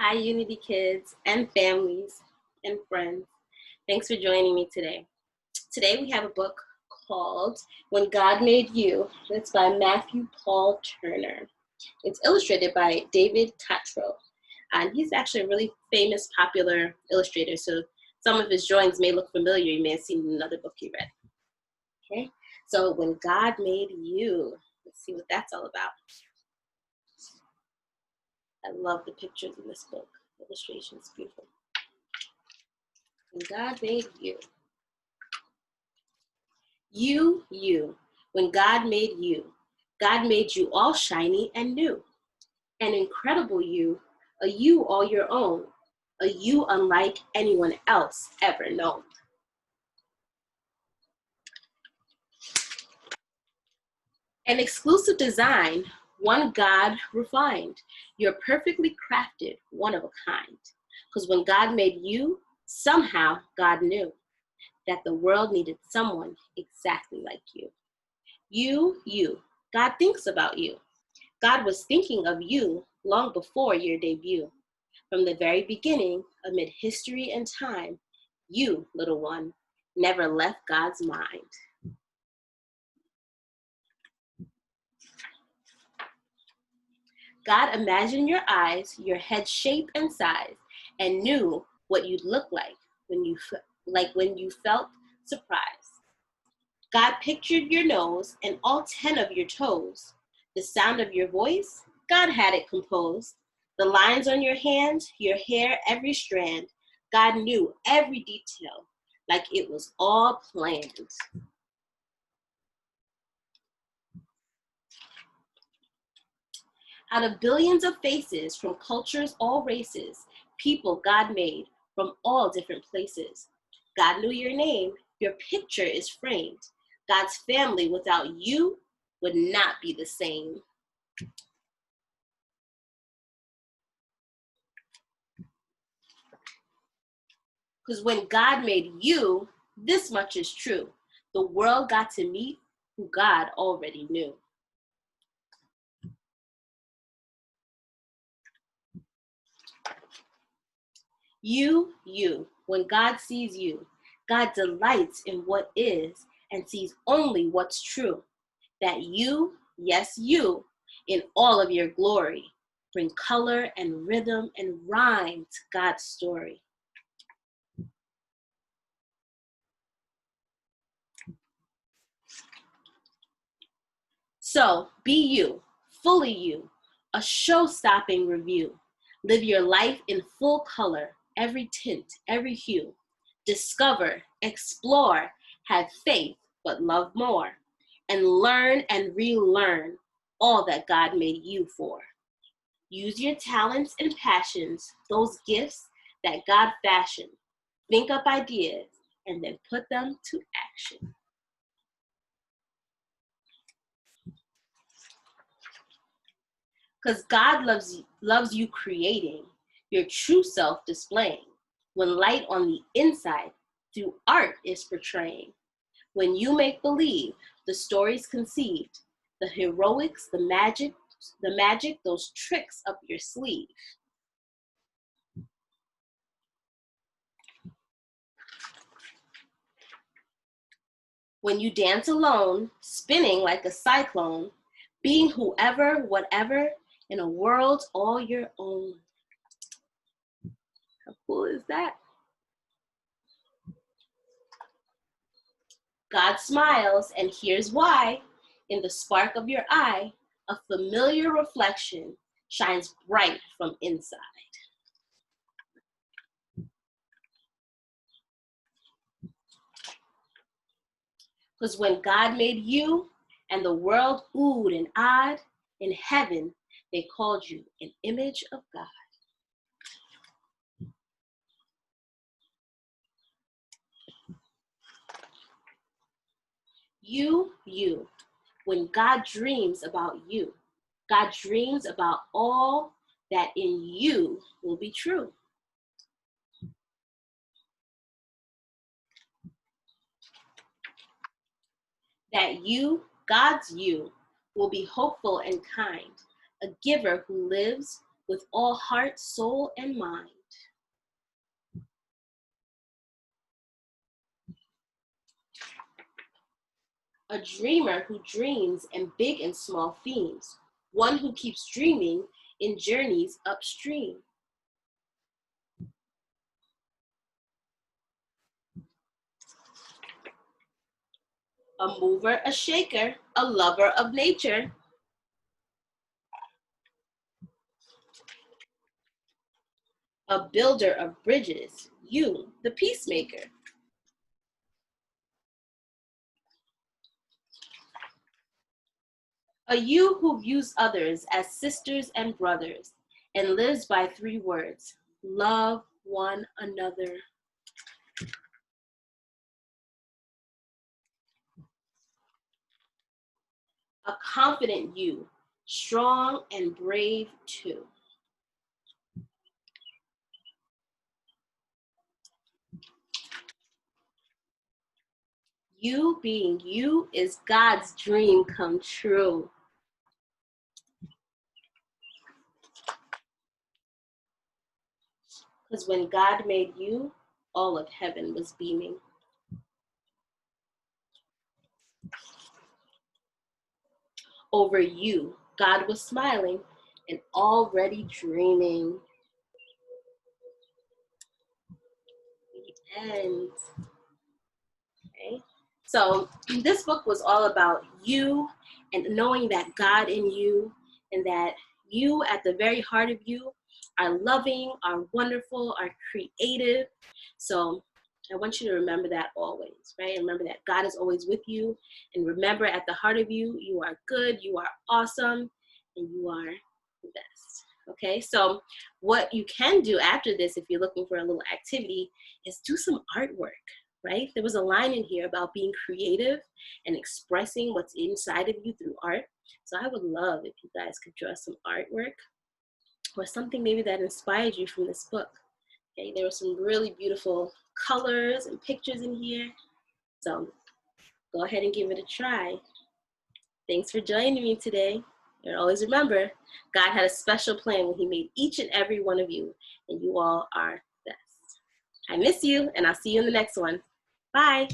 Hi, Unity kids and families and friends. Thanks for joining me today. Today we have a book called When God Made You. It's by Matthew Paul Turner. It's illustrated by David Tatro. And he's actually a really famous, popular illustrator. So some of his drawings may look familiar. You may have seen in another book you read. Okay, so When God Made You. Let's see what that's all about. I love the pictures in this book. The illustration is beautiful. When God made you. You. When God made you, God made you all shiny and new. An incredible a you all your own, a you unlike anyone else ever known. An exclusive design, one God refined. You're perfectly crafted, one of a kind. Because when God made you, somehow God knew that the world needed someone exactly like you. You. God thinks about you. God was thinking of you long before your debut. From the very beginning, amid history and time, you, little one, never left God's mind. God imagined your eyes, your head shape and size, and knew what you'd look like when you felt surprise. God pictured your nose and all 10 of your toes. The sound of your voice, God had it composed. The lines on your hands, your hair, every strand, God knew every detail, like it was all planned. Out of billions of faces from cultures, all races, people God made from all different places. God knew your name, your picture is framed. God's family without you would not be the same. Because when God made you, this much is true. The world got to meet who God already knew. You. When God sees you, God delights in what is and sees only what's true. That you, yes, you, in all of your glory, bring color and rhythm and rhyme to God's story. So be you, fully you, a show-stopping review. Live your life in full color, every tint, every hue. Discover, explore, have faith, but love more. And learn and relearn all that God made you for. Use your talents and passions, those gifts that God fashioned. Think up ideas and then put them to action. Because God loves you creating, your true self displaying. When light on the inside through art is portraying. When you make believe, the stories conceived, the heroics, the magic, those tricks up your sleeve. When you dance alone, spinning like a cyclone, being whoever, whatever, in a world all your own. How cool is that? God smiles, and here's why. In the spark of your eye, a familiar reflection shines bright from inside. Because when God made you and the world oohed and awed, in heaven they called you an image of God. You. When God dreams about you, God dreams about all that in you will be true. That you, God's you, will be hopeful and kind, a giver who lives with all heart, soul, and mind. A dreamer who dreams in big and small themes, one who keeps dreaming in journeys upstream. A mover, a shaker, a lover of nature. A builder of bridges, you, the peacemaker. A you who views others as sisters and brothers and lives by 3 words: love one another. A confident you, strong and brave too. You being you is God's dream come true. Because when God made you, all of heaven was beaming. Over you, God was smiling and already dreaming. The end. Okay. So this book was all about you and knowing that God in you and that you at the very heart of you are loving, are wonderful, are creative. So I want you to remember that always, right? And remember that God is always with you. And remember at the heart of you, you are good, you are awesome, and you are the best. Okay, so what you can do after this, if you're looking for a little activity, is do some artwork. Right? There was a line in here about being creative and expressing what's inside of you through art. So I would love if you guys could draw some artwork or something maybe that inspired you from this book. Okay, there were some really beautiful colors and pictures in here. So go ahead and give it a try. Thanks for joining me today. And always remember, God had a special plan when he made each and every one of you, and you all are best. I miss you, and I'll see you in the next one. Bye.